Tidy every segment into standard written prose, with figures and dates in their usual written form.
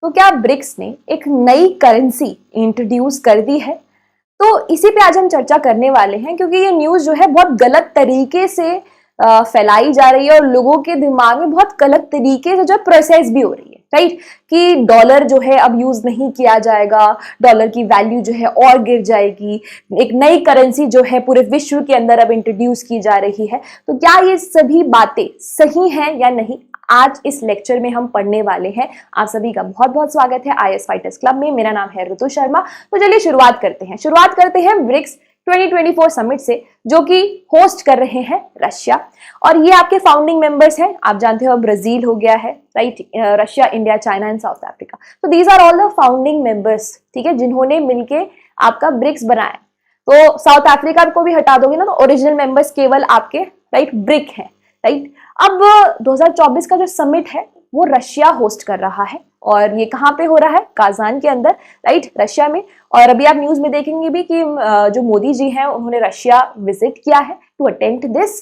तो क्या ब्रिक्स ने एक नई करेंसी इंट्रोड्यूस कर दी है? तो इसी पे आज हम चर्चा करने वाले हैं, क्योंकि ये न्यूज़ जो है बहुत गलत तरीके से फैलाई जा रही है और लोगों के दिमाग में बहुत गलत तरीके से जो प्रोसेस भी हो रही है, राइट? कि डॉलर जो है अब यूज नहीं किया जाएगा, डॉलर की वैल्यू जो है और गिर जाएगी, एक नई करेंसी जो है पूरे विश्व के अंदर अब इंट्रोड्यूस की जा रही है। तो क्या ये सभी बातें सही हैं या नहीं, आज इस लेक्चर में हम पढ़ने वाले हैं। आप सभी का बहुत बहुत स्वागत है IAS फाइटर्स क्लब में। मेरा नाम है ऋतु शर्मा। तो चलिए शुरुआत करते हैं ब्रिक्स 2024 समिट से, जो कि होस्ट कर रहे हैं रशिया। और ये आपके फाउंडिंग मेंबर्स हैं। आप जानते हो ब्राजील हो गया है, right? Russia, India, China and South Africa. तो these are all the founding members, ठीक है, जिन्होंने मिलके आपका ब्रिक्स बनाया। तो साउथ अफ्रीका को भी हटा दोगे ना, तो ओरिजिनल मेंबर्स केवल आपके, राइट, ब्रिक हैं, राइट? अब 2024 का जो समिट है वो रशिया होस्ट कर रहा है, और ये कहाँ पे हो रहा है? काजान के अंदर, राइट, रशिया में। और अभी आप न्यूज में देखेंगे भी कि जो मोदी जी हैं उन्होंने रशिया विजिट किया है टू अटेंड दिस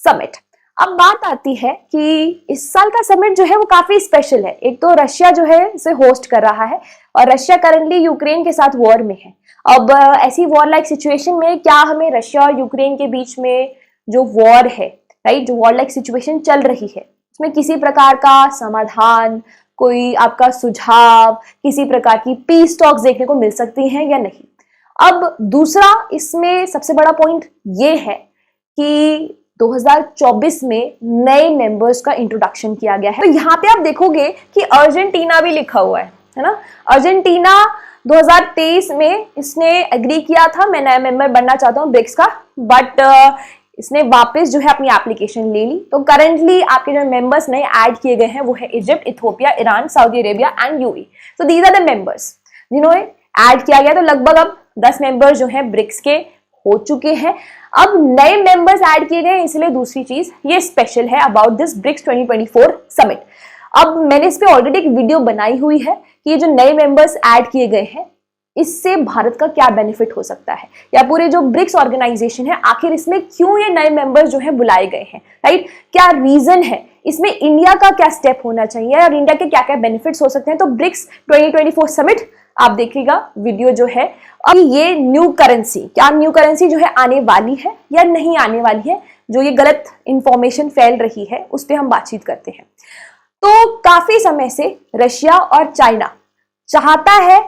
समिट। अब बात आती है कि इस साल का समिट जो है वो काफी स्पेशल है। एक तो रशिया जो है इसे होस्ट कर रहा है, और रशिया करंटली यूक्रेन के साथ वॉर में है। अब ऐसी वॉर लाइक सिचुएशन में क्या हमें रशिया और यूक्रेन के बीच में जो वॉर है, राइट, जो वॉर लाइक सिचुएशन चल रही है, उसमें किसी प्रकार का समाधान, कोई आपका सुझाव, किसी प्रकार की पीस टॉक्स देखने को मिल सकती हैं या नहीं? अब दूसरा इसमें सबसे बड़ा पॉइंट ये है कि 2024 में नए मेंबर्स का इंट्रोडक्शन किया गया है। तो यहाँ पे आप देखोगे कि अर्जेंटीना भी लिखा हुआ है ना? अर्जेंटीना 2023 में इसने एग्री किया था, मैं नया मेंबर बनना चाहता हूँ ब्रिक्स का, बट इसने वापस जो है अपनी एप्लीकेशन ले ली। तो करंटली आपके जो मेंबर्स नए ऐड किए गए हैं वो है Egypt, Ethiopia, Iran, Saudi Arabia and UAE. तो दीज आर द मेंबर्स जिन्होंने ऐड किया गया। तो लगभग अब 10 मेंबर्स जो हैं ब्रिक्स के हो चुके हैं। अब नए मेंबर्स ऐड किए गए, इसलिए दूसरी चीज ये स्पेशल है अबाउट दिस ब्रिक्स 2024 समिट। अब मैंने इस पे ऑलरेडी एक वीडियो बनाई हुई है कि ये जो नए मेंबर्स ऐड किए गए हैं इससे भारत का क्या बेनिफिट हो सकता है, या पूरे जो ब्रिक्स ऑर्गेनाइजेशन है आखिर इसमें क्यों ये नए मेंबर्स जो है बुलाए गए हैं, राइट? क्या रीजन है, इसमें इंडिया का क्या स्टेप होना चाहिए और इंडिया के क्या क्या बेनिफिट्स हो सकते हैं। तो ब्रिक्स 2024 समिट आप देखिएगा वीडियो जो है। अब ये न्यू करेंसी, क्या न्यू करेंसी जो है आने वाली है या नहीं आने वाली है, जो ये गलत इंफॉर्मेशन फैल रही है उस पर हम बातचीत करते हैं। तो काफी समय से रशिया और चाइना चाहता है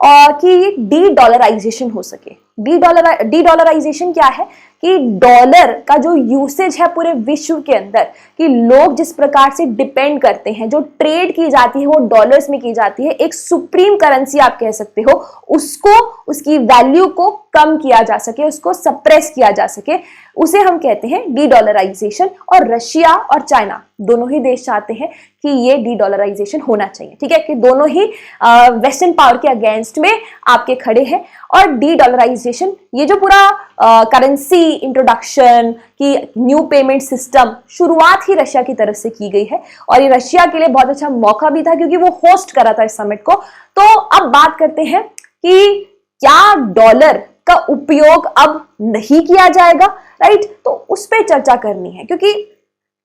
कि डी डॉलराइजेशन हो सके। डी डॉलराइजेशन क्या है कि डॉलर का जो यूसेज है पूरे विश्व के अंदर, कि लोग जिस प्रकार से डिपेंड करते हैं, जो ट्रेड की जाती है वो डॉलर्स में की जाती है, एक सुप्रीम करेंसी आप कह सकते हो, उसको, उसकी वैल्यू को कम किया जा सके, उसको सप्रेस किया जा सके, उसे हम कहते हैं डी डॉलराइजेशन। और रशिया और चाइना दोनों ही देश चाहते हैं कि ये डी डॉलराइजेशन होना चाहिए, ठीक है, कि दोनों ही वेस्टर्न पावर के अगेंस्ट में आपके खड़े हैं। और डी डॉलराइजेशन, ये जो पूरा करेंसी इंट्रोडक्शन की न्यू पेमेंट सिस्टम शुरुआत ही रशिया की तरफ से की गई है, और ये रशिया के लिए बहुत अच्छा मौका भी था क्योंकि वो होस्ट कर रहा था इस समिट को। तो अब बात करते हैं कि क्या डॉलर का उपयोग अब नहीं किया जाएगा, राइट? तो उस पर चर्चा करनी है, क्योंकि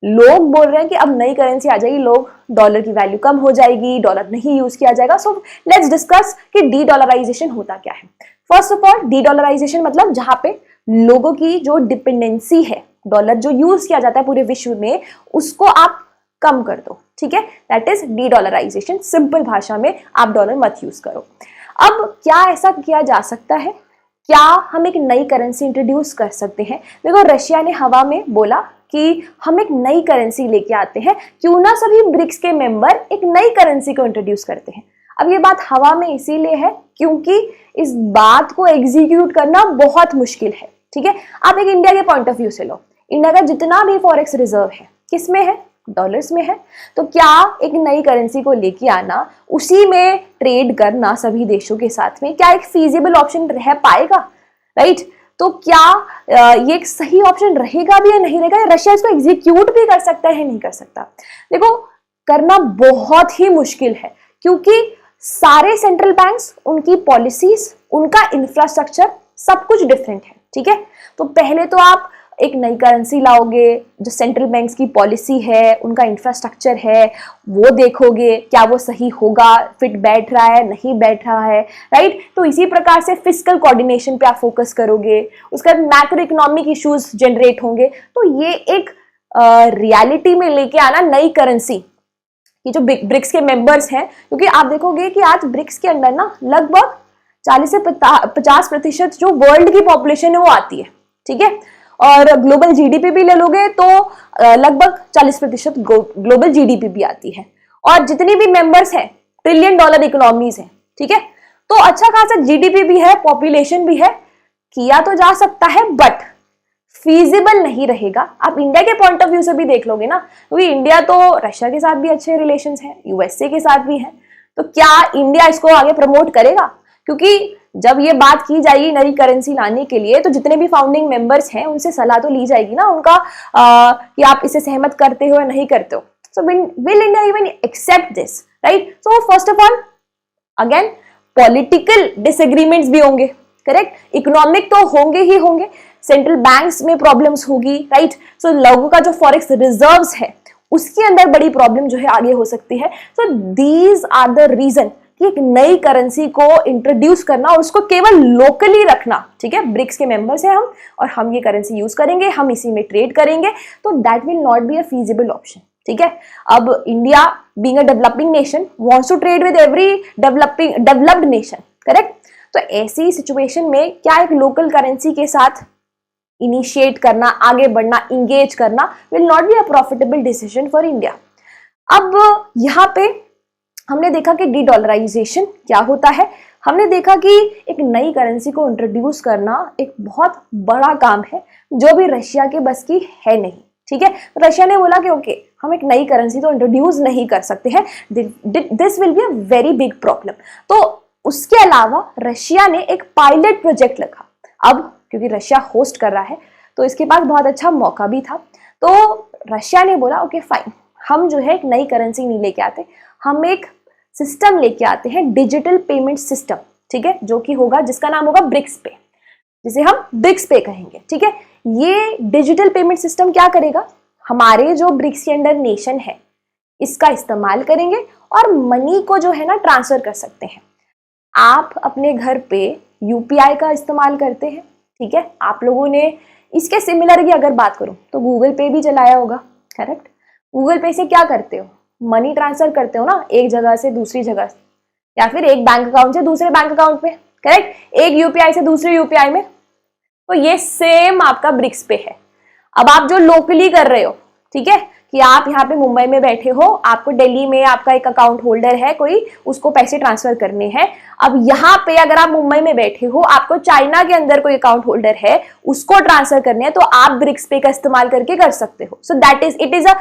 लोग बोल रहे हैं कि अब नई करेंसी आ जाएगी, लोग, डॉलर की वैल्यू कम हो जाएगी, डॉलर नहीं यूज किया जाएगा। सो लेट्स डिस्कस कि डी डॉलराइजेशन होता क्या है। First of all, dedollarisation मतलब जहां पे लोगों की जो डिपेंडेंसी है, डॉलर जो यूज किया जाता है पूरे विश्व में, उसको आप कम कर दो, ठीक है, that is dedollarisation. Simple भाषा में आप डॉलर मत यूज करो। अब क्या ऐसा किया जा सकता है? क्या हम एक नई करेंसी इंट्रोड्यूस कर सकते हैं? देखो, रशिया ने हवा में बोला कि हम एक नई करेंसी लेके आते हैं, क्यों ना सभी ब्रिक्स के मेंबर एक नई करेंसी को इंट्रोड्यूस करते हैं। अब ये बात हवा में इसीलिए है क्योंकि इस बात को एग्जीक्यूट करना बहुत मुश्किल है, ठीक है। आप एक इंडिया के पॉइंट ऑफ व्यू से लो, इंडिया का जितना भी फॉरेक्स रिजर्व है किस में है? डॉलर्स में है। तो क्या एक नई करेंसी को लेके आना, उसी में ट्रेड करना सभी देशों के साथ में, क्या एक फीजिबल ऑप्शन रह पाएगा, राइट? तो क्या ये एक सही ऑप्शन रहेगा भी या नहीं रहेगा? रशिया इसको एग्जीक्यूट भी कर सकता है, नहीं कर सकता? देखो, करना बहुत ही मुश्किल है, क्योंकि सारे सेंट्रल बैंक्स, उनकी पॉलिसीज, उनका इंफ्रास्ट्रक्चर सब कुछ डिफरेंट है, ठीक है। तो पहले तो आप एक नई करेंसी लाओगे, जो सेंट्रल बैंक्स की पॉलिसी है, उनका इंफ्रास्ट्रक्चर है, वो देखोगे क्या वो सही होगा, फिट बैठ रहा है नहीं बैठ रहा है, राइट। तो इसी प्रकार से फिस्कल कोऑर्डिनेशन पे आप फोकस करोगे, उसके बाद मैक्रो इकोनॉमिक इश्यूज जनरेट होंगे। तो ये एक रियलिटी में लेके आना नई करेंसी, ये जो ब्रिक्स के मेंबर्स हैं, क्योंकि आप देखोगे कि आज ब्रिक्स के अंदर ना लगभग 40 से 50% जो वर्ल्ड की पॉपुलेशन है वो आती है, ठीक है। और ग्लोबल जीडीपी भी ले लोगे तो लगभग 40% ग्लोबल जीडीपी भी आती है, और जितनी भी मेंबर्स हैं $1 ट्रिलियन इकोनॉमीज हैं, ठीक है। तो अच्छा खासा जीडीपी भी है, पॉपुलेशन भी है, किया तो जा सकता है बट फीजिबल नहीं रहेगा। आप इंडिया के पॉइंट ऑफ व्यू से भी देख लोगे ना, क्योंकि इंडिया तो रशिया के साथ भी अच्छे रिलेशंस हैं, यूएसए के साथ भी हैं, तो क्या इंडिया इसको आगे प्रमोट करेगा? क्योंकि जब ये बात की जाएगी नई करेंसी लाने के लिए, तो जितने भी फाउंडिंग मेंबर्स हैं उनसे सलाह तो ली जाएगी ना उनका, कि आप इसे सहमत करते हो या नहीं करते हो। So will India even accept this, right? So first of all again political disagreements भी होंगे, करेक्ट। इकोनॉमिक तो होंगे ही होंगे, सेंट्रल बैंक्स में प्रॉब्लम्स होगी, राइट। सो लोगों का जो फॉरेक्स रिजर्व्स है उसके अंदर बड़ी प्रॉब्लम जो है आगे हो सकती है। So these are the reason कि एक नई करेंसी को इंट्रोड्यूस करना और उसको केवल लोकली रखना, ठीक है। ब्रिक्स के मेंबर्स हैं हम, और हम ये करेंसी यूज करेंगे, हम इसी में ट्रेड करेंगे, तो that will not be a feasible option, ठीक है। अब India being a developing nation wants to trade with every developed nation, correct. तो ऐसी सिचुएशन में क्या एक लोकल करेंसी के साथ इनिशिएट करना, आगे बढ़ना, इंगेज करना will not be a profitable decision for India. अब यहाँ पे हमने देखा कि डी-डॉलराइजेशन क्या होता है, हमने देखा कि एक नई करेंसी को इंट्रोड्यूस करना एक बहुत बड़ा काम है जो भी रशिया के बस की है नहीं, ठीक है। रशिया ने बोला कि ओके हम एक नई करेंसी तो इंट्रोड्यूस नहीं कर सकते हैं, this will be a very big problem. तो उसके अलावा रशिया ने एक पायलट प्रोजेक्ट रखा। अब क्योंकि रशिया होस्ट कर रहा है तो इसके पास बहुत अच्छा मौका भी था, तो रशिया ने बोला ओके फाइन, हम जो है एक नई करेंसी नहीं लेके आते, हम एक सिस्टम लेके आते हैं, डिजिटल पेमेंट सिस्टम, ठीक है, जो कि होगा, जिसका नाम होगा ब्रिक्स पे, जिसे हम ब्रिक्स पे कहेंगे, ठीक है। ये डिजिटल पेमेंट सिस्टम क्या करेगा, हमारे जो ब्रिक्स के अंदर नेशन है इसका इस्तेमाल करेंगे और मनी को जो है ना ट्रांसफर कर सकते हैं। आप अपने घर पे यूपीआई का इस्तेमाल करते हैं, ठीक है। आप लोगों ने इसके सिमिलर की अगर बात करूं तो गूगल पे भी चलाया होगा, करेक्ट। गूगल पे से क्या करते हो, मनी ट्रांसफर करते हो ना, एक जगह से दूसरी जगह, या फिर एक बैंक अकाउंट से दूसरे बैंक अकाउंट पे, करेक्ट, एक यूपीआई से दूसरे यूपीआई में। तो ये सेम आपका ब्रिक्स पे है। अब आप जो लोकली कर रहे हो, ठीक है, कि आप यहाँ पे मुंबई में बैठे हो, आपको दिल्ली में आपका एक अकाउंट होल्डर है कोई, उसको पैसे ट्रांसफर करने हैं। अब यहाँ पे अगर आप मुंबई में बैठे हो, आपको चाइना के अंदर कोई अकाउंट होल्डर है, उसको ट्रांसफर करने हैं, तो आप ब्रिक्स पे का इस्तेमाल करके कर सकते हो। So that is, it is a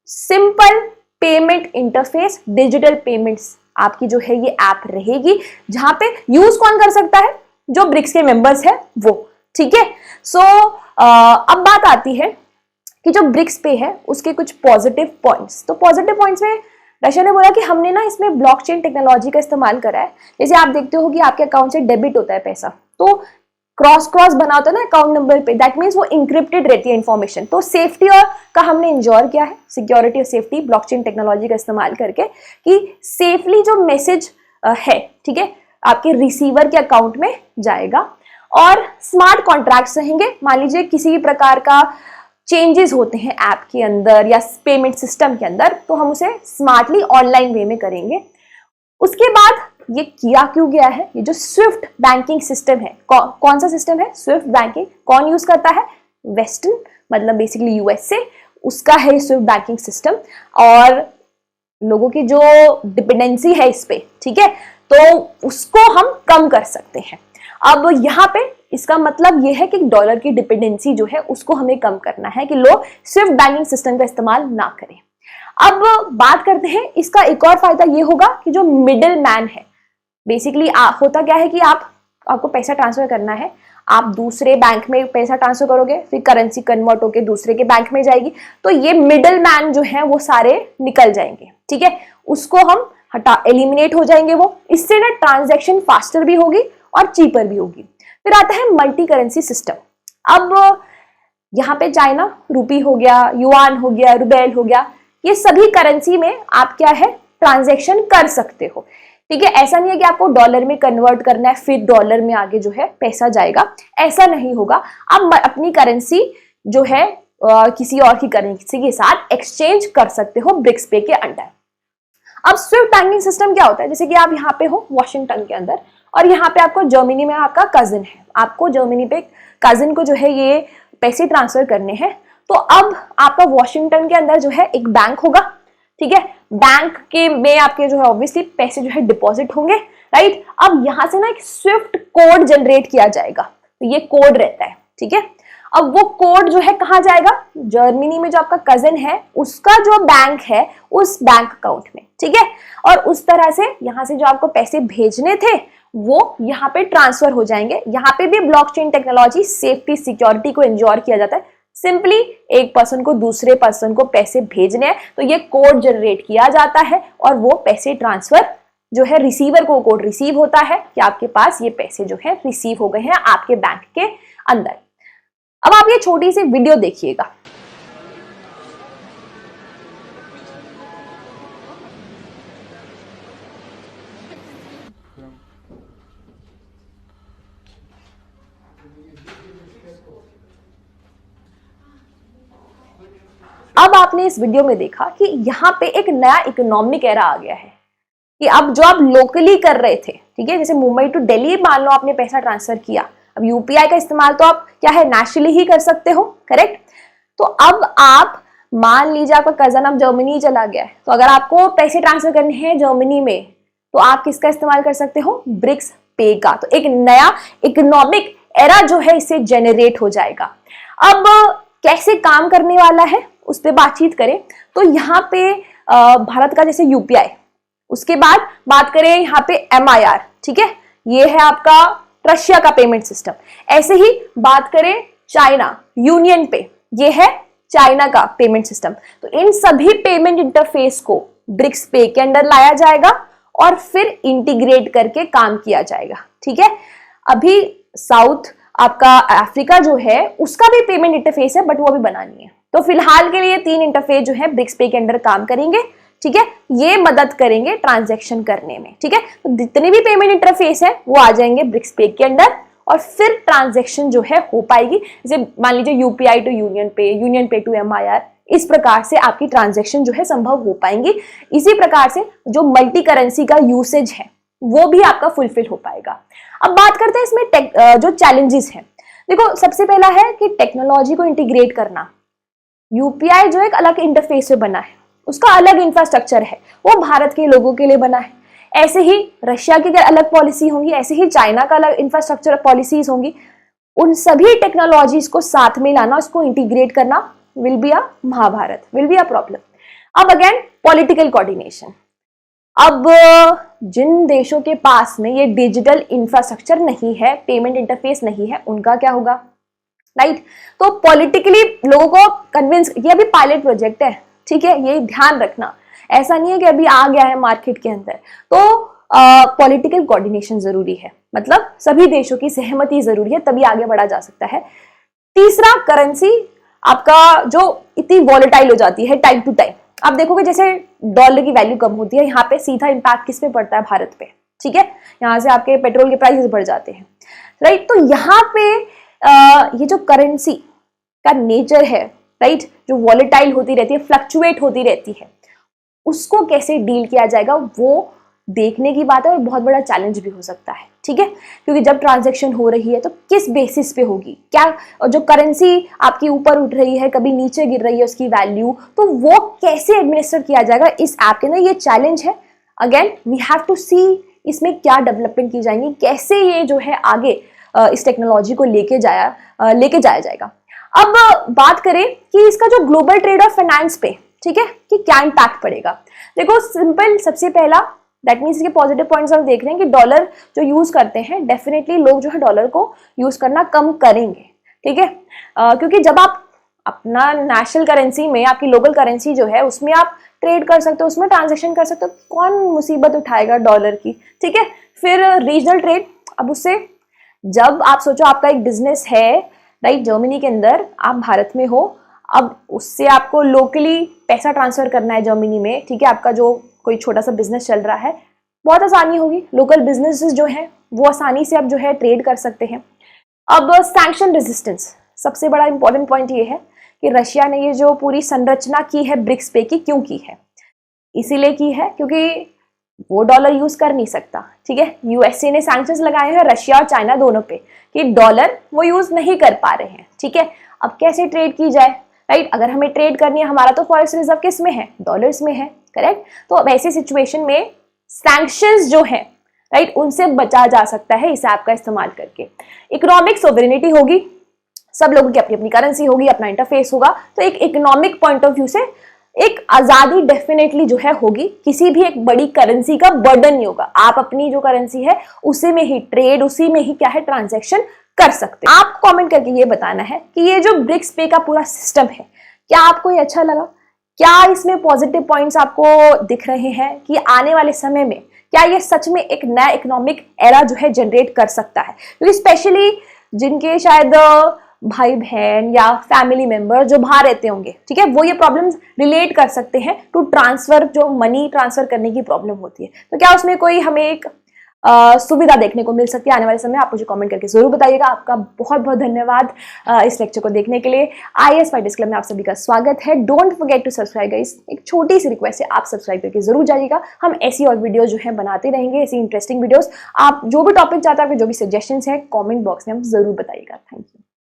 simple payment interface, digital payments आपकी जो है ये ऐप रहेगी, जहां पे यूज कौन कर सकता है, जो ब्रिक्स के मेंबर्स है वो, ठीक है। सो अब बात आती है कि जो ब्रिक्स पे है उसके कुछ पॉजिटिव पॉइंट्स। तो पॉजिटिव पॉइंट्स में रशिया ने बोला कि हमने ना इसमें ब्लॉकचेन टेक्नोलॉजी का इस्तेमाल करा है। जैसे आप देखते हो कि आपके अकाउंट से डेबिट होता है पैसा, तो क्रॉस बना होता है ना अकाउंट नंबर पे, दैट मीन्स वो इंक्रिप्टेड रहती है इन्फॉर्मेशन। तो सेफ्टी और का हमने इंश्योर किया है, सिक्योरिटी और सेफ्टी ब्लॉकचेन टेक्नोलॉजी का इस्तेमाल करके, कि सेफली जो मैसेज है, ठीक है, आपके रिसीवर के अकाउंट में जाएगा। और स्मार्ट कॉन्ट्रैक्ट्स रहेंगे, मान लीजिए किसी भी प्रकार का चेंजेस होते हैं ऐप के अंदर या पेमेंट सिस्टम के अंदर, तो हम उसे स्मार्टली ऑनलाइन वे में करेंगे। उसके बाद ये किया क्यों गया है, ये जो स्विफ्ट बैंकिंग सिस्टम है, कौन सा सिस्टम है, स्विफ्ट बैंकिंग, कौन यूज करता है, वेस्टर्न, मतलब बेसिकली यूएसए, उसका है स्विफ्ट बैंकिंग सिस्टम। और लोगों की जो डिपेंडेंसी है इस पे, ठीक है, तो उसको हम कम कर सकते हैं। अब यहाँ पे इसका मतलब ये है कि डॉलर की डिपेंडेंसी जो है उसको हमें कम करना है, कि लोग स्विफ्ट बैंकिंग सिस्टम का इस्तेमाल ना करें। अब बात करते हैं, इसका एक और फायदा ये होगा कि जो मिडिल मैन है, बेसिकली होता क्या है कि आपको पैसा ट्रांसफर करना है, आप दूसरे बैंक में पैसा ट्रांसफर करोगे, फिर करेंसी कन्वर्ट होकर दूसरे के बैंक में जाएगी, तो ये मिडिल मैन जो है वो सारे निकल जाएंगे, ठीक है, उसको हम एलिमिनेट हो जाएंगे वो। इससे ना ट्रांजैक्शन फास्टर भी होगी और चीपर भी होगी। फिर आता है मल्टी करेंसी सिस्टम। अब यहाँ पे चाइना रुपी हो गया, युआन हो गया, रुबेल हो गया, ये सभी करेंसी में आप क्या है ट्रांजैक्शन कर सकते हो। ठीक है, ऐसा नहीं है कि आपको डॉलर में कन्वर्ट करना है फिर डॉलर में आगे जो है पैसा जाएगा, ऐसा नहीं होगा। आप अपनी करेंसी जो है किसी और की करेंसी के साथ एक्सचेंज कर सकते हो ब्रिक्स पे के अंडर। अब स्विफ्ट बैंकिंग सिस्टम क्या होता है, जैसे कि आप यहाँ पे हो वॉशिंगटन के अंदर और यहाँ पे आपको जर्मनी में आपका कजिन है, आपको जर्मनी पे कजिन को जो है ये पैसे ट्रांसफर करने हैं, तो अब आपका वॉशिंगटन के अंदर जो है एक बैंक होगा। ठीक है, बैंक के में आपके जो है ऑब्वियसली पैसे जो है डिपॉजिट होंगे, राइट। अब यहाँ से ना एक स्विफ्ट कोड जनरेट किया जाएगा, तो ये कोड रहता है। ठीक है, अब वो कोड जो है कहाँ जाएगा, जर्मनी में जो आपका कजिन है उसका जो बैंक है उस बैंक अकाउंट में। ठीक है, और उस तरह से यहाँ से जो आपको पैसे भेजने थे वो यहाँ पे ट्रांसफर हो जाएंगे। यहाँ पे भी ब्लॉकचेन टेक्नोलॉजी सेफ्टी सिक्योरिटी को इंश्योर किया जाता है। सिंपली एक पर्सन को दूसरे पर्सन को पैसे भेजने हैं तो ये कोड जनरेट किया जाता है और वो पैसे ट्रांसफर जो है रिसीवर को कोड रिसीव होता है कि आपके पास ये पैसे जो है रिसीव हो गए हैं आपके बैंक के अंदर। अब आप ये छोटी सी वीडियो देखिएगा। अब आपने इस वीडियो में देखा कि यहाँ पे एक नया इकोनॉमिक एरा आ गया है कि अब जो आप लोकली कर रहे थे, ठीक है, जैसे मुंबई टू दिल्ली मान लो आपने पैसा ट्रांसफर किया, अब यूपीआई का इस्तेमाल तो आप क्या है नेशनली ही कर सकते हो, करेक्ट। तो अब आप मान लीजिए आपका कजन अब जर्मनी चला गया है, तो अगर आपको पैसे ट्रांसफर करने हैं जर्मनी में तो आप किसका इस्तेमाल कर सकते हो, ब्रिक्स पे का। तो एक नया इकोनॉमिक एरा जो है इससे जेनरेट हो जाएगा। अब कैसे काम करने वाला है उस पर बातचीत करें तो यहाँ पे भारत का जैसे यूपीआई, उसके बाद बात करें यहाँ पे MIR, ठीक है, ये है आपका रशिया का पेमेंट सिस्टम। ऐसे ही बात करें चाइना यूनियन पे, ये है चाइना का पेमेंट सिस्टम। तो इन सभी पेमेंट इंटरफेस को ब्रिक्स पे के अंडर लाया जाएगा और फिर इंटीग्रेट करके काम किया जाएगा। ठीक है, अभी साउथ आपका अफ्रीका जो है उसका भी पेमेंट इंटरफेस है बट वो अभी बनानी है। तो फिलहाल के लिए 3 इंटरफेस जो है ब्रिक्स पे के अंडर काम करेंगे। ठीक है, ये मदद करेंगे ट्रांजैक्शन करने में। ठीक है, तो जितने भी पेमेंट इंटरफेस है वो आ जाएंगे ब्रिक्स पे के अंडर और फिर ट्रांजैक्शन जो है हो पाएगी। जैसे मान लीजिए यूपीआई टू यूनियन पे टू MIR, इस प्रकार से आपकी ट्रांजैक्शन जो है संभव हो पाएंगी। इसी प्रकार से जो मल्टी करेंसी का यूसेज है वो भी आपका फुलफिल हो पाएगा। अब बात करते हैं इसमें जो चैलेंजेस हैं। देखो, सबसे पहला है कि टेक्नोलॉजी को इंटीग्रेट करना। यूपीआई जो एक अलग इंटरफेस से बना है, उसका अलग इंफ्रास्ट्रक्चर है, वो भारत के लोगों के लिए बना है। ऐसे ही रशिया की अगर अलग पॉलिसी होंगी, ऐसे ही चाइना का अलग इंफ्रास्ट्रक्चर पॉलिसीज होंगी। उन सभी टेक्नोलॉजीज को साथ में लाना, उसको इंटीग्रेट करना will be a Mahabharat, will be a problem. अब अगेन पॉलिटिकल कोऑर्डिनेशन। अब जिन देशों के पास में ये डिजिटल इंफ्रास्ट्रक्चर नहीं है, पेमेंट इंटरफेस नहीं है, उनका क्या होगा, राइट। तो पॉलिटिकली लोगों को कन्विंस, ये अभी पायलट प्रोजेक्ट है, ठीक है, ये ध्यान रखना। ऐसा नहीं है कि अभी आ गया है मार्केट के अंदर। तो पॉलिटिकल कोऑर्डिनेशन जरूरी है, मतलब सभी देशों की सहमति जरूरी है, तभी आगे बढ़ा जा सकता है। तीसरा, करेंसी आपका जो इतनी वॉलेटाइल हो जाती है टाइम टू टाइम। आप देखोगे जैसे डॉलर की वैल्यू कम होती है, यहाँ पे सीधा इंपैक्ट किस पे पड़ता है, भारत पे। ठीक है, यहाँ से आपके पेट्रोल के प्राइसेस बढ़ जाते हैं, राइट। तो यहाँ पे ये जो करेंसी का नेचर है, राइट, जो वॉलेटाइल होती रहती है, फ्लक्चुएट होती रहती है, उसको कैसे डील किया जाएगा वो देखने की बात है और बहुत बड़ा चैलेंज भी हो सकता है। ठीक है, क्योंकि जब ट्रांजैक्शन हो रही है तो किस बेसिस पे होगी, क्या, और जो करेंसी आपकी ऊपर उठ रही है, कभी नीचे गिर रही है उसकी वैल्यू, तो वो कैसे एडमिनिस्टर किया जाएगा इस ऐप के अंदर, ये चैलेंज है। अगेन वी हैव टू सी इसमें क्या डेवलपमेंट की जाएंगी, कैसे ये जो है आगे इस टेक्नोलॉजी को लेके जाया जाएगा। अब बात करें कि इसका जो ग्लोबल ट्रेड और फाइनेंस पे, ठीक है, कि क्या इम्पैक्ट पड़ेगा। देखो सिंपल, सबसे पहला दैट मीन्स इसके पॉजिटिव पॉइंट्स हम देख रहे हैं कि डॉलर जो यूज करते हैं, डेफिनेटली लोग जो है डॉलर को यूज करना कम करेंगे। ठीक है, क्योंकि जब आप अपना नेशनल करेंसी में, आपकी लोकल करेंसी जो है उसमें आप ट्रेड कर सकते हो, उसमें ट्रांजेक्शन कर सकते हो, कौन मुसीबत उठाएगा डॉलर की। ठीक है, फिर रीजनल ट्रेड, अब उससे जब आप सोचो आपका एक बिजनेस है राइट। जर्मनी के अंदर आप भारत में हो, अब उससे आपको लोकली पैसा ट्रांसफर करना है जर्मनी में, ठीक है, आपका जो कोई छोटा सा बिजनेस चल रहा है, बहुत आसानी होगी। लोकल बिजनेसेस जो है वो आसानी से आप जो है ट्रेड कर सकते हैं। अब सैंक्शन रेजिस्टेंस, सबसे बड़ा इंपॉर्टेंट पॉइंट ये है कि रशिया ने ये जो पूरी संरचना की है ब्रिक्स पे की, क्यों की है? इसीलिए की है क्योंकि वो डॉलर यूज कर नहीं सकता, ठीक है। यूएसए ने सैंक्शंस लगाए हैं रशिया और चाइना दोनों पे कि डॉलर वो यूज नहीं कर पा रहे हैं, ठीक है। अब कैसे ट्रेड की जाए, राइट? अगर हमें ट्रेड करनी है, हमारा तो फॉरेक्स रिजर्व किस में है? डॉलर्स में है, करेक्ट। तो अब ऐसी सिचुएशन में सैंक्शंस जो है, राइट, उनसे बचा जा सकता है इस ऐप का इस्तेमाल करके। इकोनॉमिक सोवरेनिटी होगी, सब लोगों की अपनी अपनी करेंसी होगी, अपना इंटरफेस होगा, तो एक इकोनॉमिक पॉइंट ऑफ व्यू से एक आजादी डेफिनेटली जो है होगी। किसी भी एक बड़ी करेंसी का बर्डन नहीं होगा, आप अपनी जो करेंसी है उसी में ही ट्रेड, उसी में ही क्या है ट्रांजैक्शन कर सकते हैं। आपको कमेंट करके ये बताना है कि ये जो ब्रिक्स पे का पूरा सिस्टम है, क्या आपको ये अच्छा लगा? क्या इसमें पॉजिटिव पॉइंट्स आपको दिख रहे हैं कि आने वाले समय में क्या ये सच में एक नया इकोनॉमिक एरा जो है जनरेट कर सकता है? क्योंकि स्पेशली जिनके शायद भाई बहन या फैमिली मेंबर जो बाहर रहते होंगे, ठीक है, वो ये प्रॉब्लम्स रिलेट कर सकते हैं टू ट्रांसफर, जो मनी ट्रांसफर करने की प्रॉब्लम होती है। तो क्या उसमें कोई हमें एक सुविधा देखने को मिल सकती है आने वाले समय? आप मुझे कमेंट करके जरूर बताइएगा। आपका बहुत बहुत धन्यवाद इस लेक्चर को देखने के लिए। IAS फाइटर्स क्लब में आप सभी का स्वागत है। Don't forget to subscribe guys. एक छोटी सी रिक्वेस्ट है, आप सब्सक्राइब करके जरूर जाइएगा। हम ऐसी और वीडियो जो है बनाते रहेंगे, ऐसी इंटरेस्टिंग वीडियोस। आप जो भी टॉपिक चाहते हैं, आपके जो भी सजेशंस है, कमेंट बॉक्स में हम जरूर बताइएगा। Thank you.